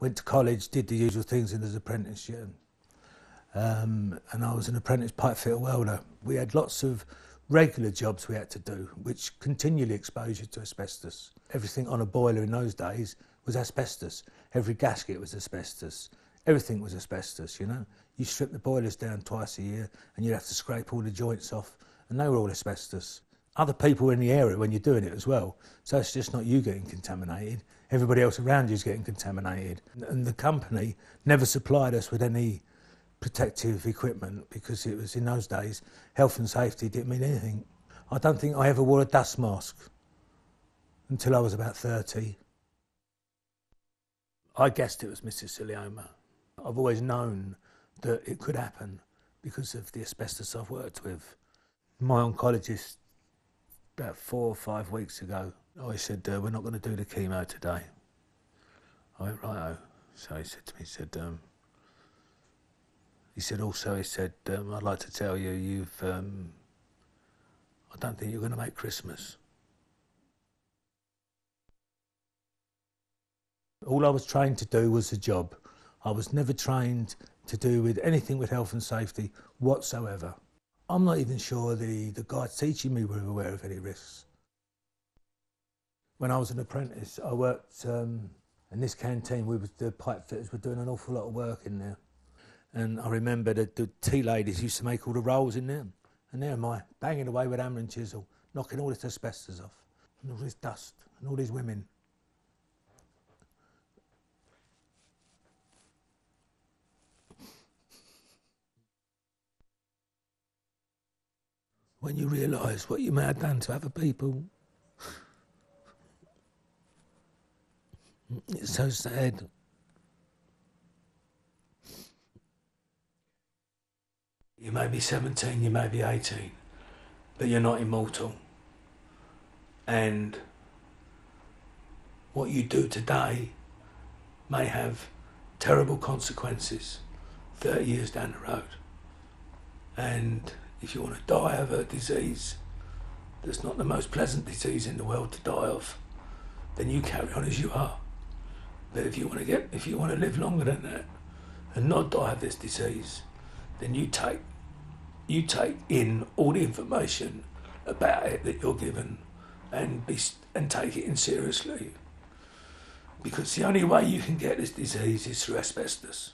Went to college, did the usual things in as an apprentice, yeah. And I was an apprentice pipe fitter welder. We had lots of regular jobs we had to do, which continually exposed you to asbestos. Everything on a boiler in those days was asbestos. Every gasket was asbestos. Everything was asbestos, you know. You strip the boilers down twice a year and you'd have to scrape all the joints off, and they were all asbestos. Other people were in the area when you're doing it as well, so it's just not you getting contaminated, everybody else around you is getting contaminated. And the company never supplied us with any protective equipment because it was, in those days, health and safety didn't mean anything. I don't think I ever wore a dust mask until I was about 30. I guessed it was mesothelioma. I've always known that it could happen because of the asbestos I've worked with. My oncologist, about 4 or 5 weeks ago, I said, we're not going to do the chemo today. I went, righto. So he said to me, I'd like to tell you, I don't think you're going to make Christmas. All I was trained to do was a job. I was never trained to do with anything with health and safety whatsoever. I'm not even sure the guys teaching me were aware of any risks. When I was an apprentice, I worked in this canteen. The pipe fitters were doing an awful lot of work in there. And I remember that the tea ladies used to make all the rolls in there. And there am I, banging away with hammer and chisel, knocking all this asbestos off, and all this dust, and all these women. When you realise what you may have done to other people, it's so sad. You may be 17, you may be 18, but you're not immortal. And what you do today may have terrible consequences 30 years down the road. And if you want to die of a disease that's not the most pleasant disease in the world to die of, then you carry on as you are. But if you want to live longer than that and not die of this disease, then you take in all the information about it that you're given and take it in seriously. Because the only way you can get this disease is through asbestos.